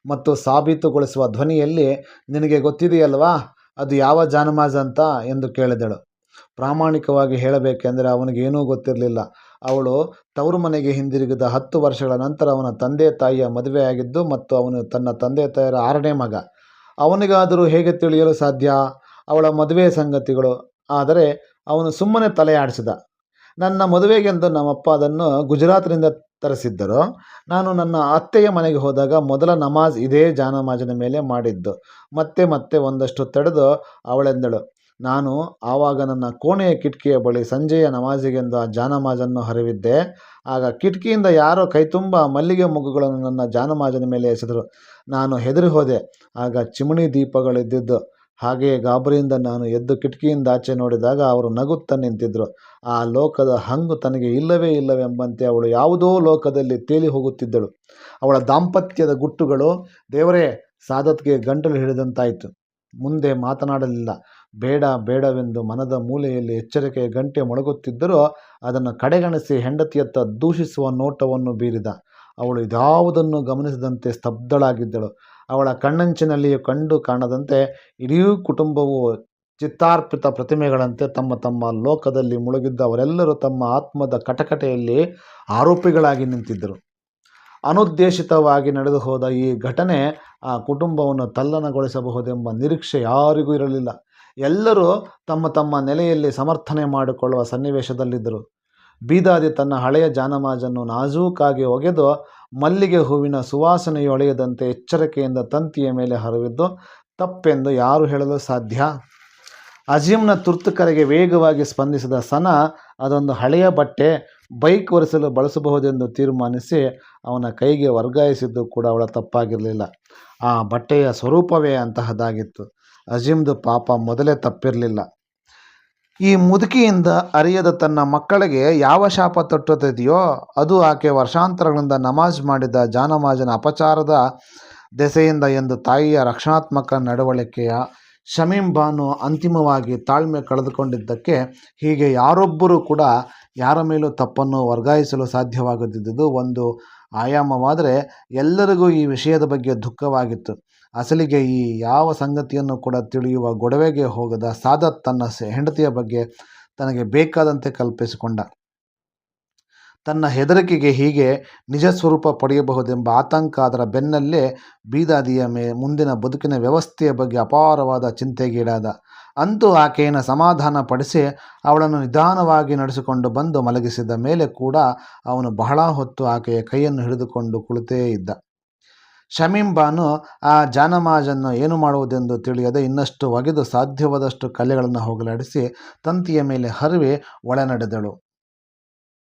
ಮತ್ತು ಸಾಬೀತುಗೊಳಿಸುವ ಧ್ವನಿಯಲ್ಲಿ, ನಿನಗೆ ಗೊತ್ತಿದೆಯಲ್ವಾ ಅದು ಯಾವ ಜಾನಮಾಜ್ ಅಂತ ಎಂದು ಕೇಳಿದಳು. ಪ್ರಾಮಾಣಿಕವಾಗಿ ಹೇಳಬೇಕೆಂದರೆ ಅವನಿಗೇನೂ ಗೊತ್ತಿರಲಿಲ್ಲ. ಅವಳು ತವರು ಮನೆಗೆ ಹಿಂದಿರುಗಿದ 10 ವರ್ಷಗಳ ನಂತರ ಅವನ ತಂದೆ ತಾಯಿಯ ಮದುವೆಯಾಗಿದ್ದು ಮತ್ತು ಅವನು ತನ್ನ ತಂದೆ ತಾಯಿಯರ 6ನೇ ಮಗ. ಅವನಿಗಾದರೂ ಹೇಗೆ ತಿಳಿಯಲು ಸಾಧ್ಯ ಅವಳ ಮದುವೆಯ ಸಂಗತಿಗಳು? ಆದರೆ ಅವನು ಸುಮ್ಮನೆ ತಲೆ ಆಡಿಸಿದ. ನನ್ನ ಮದುವೆಗೆಂದು ನಮ್ಮಪ್ಪ ಅದನ್ನು ಗುಜರಾತ್ನಿಂದ ತರಿಸಿದ್ದರು. ನಾನು ನನ್ನ ಅತ್ತೆಯ ಮನೆಗೆ ಹೋದಾಗ ಮೊದಲ ನಮಾಜ್ ಇದೇ ಜಾನಮಾಜಿನ ಮೇಲೆ ಮಾಡಿದ್ದು. ಮತ್ತೆ ಒಂದಷ್ಟು ತಡೆದು ಅವಳೆಂದಳು, ನಾನು ಆವಾಗ ನನ್ನ ಕೋಣೆಯ ಕಿಟಕಿಯ ಬಳಿ ಸಂಜೆಯ ನಮಾಜಿಗೆಂದು ಆ ಜಾನಮಾಜನ್ನು ಹರಿವಿದ್ದೆ. ಆಗ ಕಿಟಕಿಯಿಂದ ಯಾರೋ ಕೈತುಂಬ ಮಲ್ಲಿಗೆ ಮೊಗ್ಗುಗಳನ್ನು ನನ್ನ ಜಾನಮಾಜಿನ ಮೇಲೆ ಎಸೆದರು. ನಾನು ಹೆದರಿ ಹೋದೆ. ಆಗ ಚಿಮಣಿ ದೀಪಗಳಿದ್ದಿದ್ದು. ಹಾಗೆಯೇ ಗಾಬರಿಯಿಂದ ನಾನು ಎದ್ದು ಕಿಟಕಿಯಿಂದ ಆಚೆ ನೋಡಿದಾಗ ಅವರು ನಗುತ್ತಾ ನಿಂತಿದ್ದರು. ಆ ಲೋಕದ ಹಂಗು ತನಗೆ ಇಲ್ಲವೇ ಇಲ್ಲವೆಂಬಂತೆ ಅವಳು ಯಾವುದೋ ಲೋಕದಲ್ಲಿ ತೇಲಿ ಹೋಗುತ್ತಿದ್ದಳು. ಅವಳ ದಾಂಪತ್ಯದ ಗುಟ್ಟುಗಳು ದೇವರೇ ಸಾದತ್ಗೆ ಗಂಟಲು ಹಿಡಿದಂತಾಯಿತು. ಮುಂದೆ ಮಾತನಾಡಲಿಲ್ಲ. ಬೇಡವೆಂದು ಮನದ ಮೂಲೆಯಲ್ಲಿ ಎಚ್ಚರಿಕೆಯ ಗಂಟೆ ಮೊಳಗುತ್ತಿದ್ದರೂ ಅದನ್ನು ಕಡೆಗಣಿಸಿ ಹೆಂಡತಿಯತ್ತ ದೂಷಿಸುವ ನೋಟವನ್ನು ಬೀರಿದ. ಅವಳು ಇದ್ಯಾವುದನ್ನು ಗಮನಿಸದಂತೆ ಸ್ತಬ್ಧಳಾಗಿದ್ದಳು. ಅವಳ ಕಣ್ಣಂಚಿನಲ್ಲಿಯೂ ಕಂಡು ಕಾಣದಂತೆ ಇಡೀ ಕುಟುಂಬವು ಚಿತ್ತಾರ್ಪಿತ ಪ್ರತಿಮೆಗಳಂತೆ ತಮ್ಮ ಲೋಕದಲ್ಲಿ ಮುಳುಗಿದ್ದ ಅವರೆಲ್ಲರೂ ತಮ್ಮ ಆತ್ಮದ ಕಟಕಟೆಯಲ್ಲಿ ಆರೋಪಿಗಳಾಗಿ ನಿಂತಿದ್ದರು. ಅನುದ್ದೇಶಿತವಾಗಿ ನಡೆದು ಹೋದ ಈ ಘಟನೆ ಆ ಕುಟುಂಬವನ್ನು ತಲ್ಲಣಗೊಳಿಸಬಹುದೆಂಬ ನಿರೀಕ್ಷೆ ಯಾರಿಗೂ ಇರಲಿಲ್ಲ. ಎಲ್ಲರೂ ತಮ್ಮ ನೆಲೆಯಲ್ಲಿ ಸಮರ್ಥನೆ ಮಾಡಿಕೊಳ್ಳುವ ಸನ್ನಿವೇಶದಲ್ಲಿದ್ದರು. ಬೀದಾದಿ ತನ್ನ ಹಳೆಯ ಜಾನಮಾಜನ್ನು ನಾಜೂಕಾಗಿ ಒಗೆದು ಮಲ್ಲಿಗೆ ಹೂವಿನ ಸುವಾಸನೆಯೊಳೆಯದಂತೆ ಎಚ್ಚರಿಕೆಯಿಂದ ತಂತಿಯ ಮೇಲೆ ಹರಿವಿದ್ದು ತಪ್ಪೆಂದು ಯಾರು ಹೇಳಲು ಸಾಧ್ಯ? ಅಜೀಮ್ನ ತುರ್ತು ಕರೆಗೆ ವೇಗವಾಗಿ ಸ್ಪಂದಿಸಿದ ಸನಾ ಅದೊಂದು ಹಳೆಯ ಬಟ್ಟೆ, ಬೈಕ್ ಒರೆಸಲು ಬಳಸಬಹುದೆಂದು ತೀರ್ಮಾನಿಸಿ ಅವನ ಕೈಗೆ ವರ್ಗಾಯಿಸಿದ್ದು ಕೂಡ ಅವಳ ತಪ್ಪಾಗಿರಲಿಲ್ಲ. ಆ ಬಟ್ಟೆಯ ಸ್ವರೂಪವೇ ಅಂತಹದ್ದಾಗಿತ್ತು. ಅಜೀಮ್ದು ಪಾಪ ಮೊದಲೇ ತಪ್ಪಿರಲಿಲ್ಲ. ಈ ಮುದುಕಿಯಿಂದ ಅರಿಯದ ತನ್ನ ಮಕ್ಕಳಿಗೆ ಯಾವ ಶಾಪ ತಟ್ಟುತ್ತಿದೆಯೋ ಅದು ಆಕೆ ವರ್ಷಾಂತರಗಳಿಂದ ನಮಾಜ್ ಮಾಡಿದ ಜಾನಮಾಜನ ಅಪಚಾರದ ದೆಸೆಯಿಂದ ಎಂದು ತಾಯಿಯ ರಕ್ಷಣಾತ್ಮಕ ನಡವಳಿಕೆಯ ಶಮೀಂ ಬಾನು ಅಂತಿಮವಾಗಿ ತಾಳ್ಮೆ ಕಳೆದುಕೊಂಡಿದ್ದಕ್ಕೆ ಹೀಗೆ ಯಾರೊಬ್ಬರೂ ಕೂಡ ಯಾರ ಮೇಲೂ ತಪ್ಪನ್ನು ವರ್ಗಾಯಿಸಲು ಸಾಧ್ಯವಾಗದಿದ್ದುದು ಒಂದು ಆಯಾಮವಾದರೆ ಎಲ್ಲರಿಗೂ ಈ ವಿಷಯದ ಬಗ್ಗೆ ದುಃಖವಾಗಿತ್ತು. ಅಸಲಿಗೆ ಈ ಯಾವ ಸಂಗತಿಯನ್ನು ಕೂಡ ತಿಳಿಯುವ ಗೊಡವೆಗೆ ಹೋಗದ ಸಾದತ್ ತನ್ನ ಹೆಂಡತಿಯ ಬಗ್ಗೆ ತನಗೆ ಬೇಕಾದಂತೆ ಕಲ್ಪಿಸಿಕೊಂಡ. ತನ್ನ ಹೆದರಿಕೆಗೆ ಹೀಗೆ ನಿಜ ಸ್ವರೂಪ ಪಡೆಯಬಹುದೆಂಬ ಆತಂಕ ಅದರ ಬೆನ್ನಲ್ಲೇ ಬೀದಾದಿಯ ಮುಂದಿನ ಬದುಕಿನ ವ್ಯವಸ್ಥೆಯ ಬಗ್ಗೆ ಅಪಾರವಾದ ಚಿಂತೆಗೀಡಾದ. ಅಂತೂ ಆಕೆಯನ್ನು ಸಮಾಧಾನ ಪಡಿಸಿ ಅವಳನ್ನು ನಿಧಾನವಾಗಿ ನಡೆಸಿಕೊಂಡು ಬಂದು ಮಲಗಿಸಿದ ಮೇಲೆ ಕೂಡ ಅವನು ಬಹಳ ಹೊತ್ತು ಆಕೆಯ ಕೈಯನ್ನು ಹಿಡಿದುಕೊಂಡು ಕುಳಿತೇ ಇದ್ದ. ಶಮೀಂ ಬಾನು ಆ ಜಾನಮಾಜನ್ನು ಏನು ಮಾಡುವುದೆಂದು ತಿಳಿಯದೆ ಇನ್ನಷ್ಟು ಒಗೆದು ಸಾಧ್ಯವಾದಷ್ಟು ಕಲೆಗಳನ್ನು ಹೋಗಲಾಡಿಸಿ ತಂತಿಯ ಮೇಲೆ ಹರಿವಿ ಒಳ ನಡೆದಳು.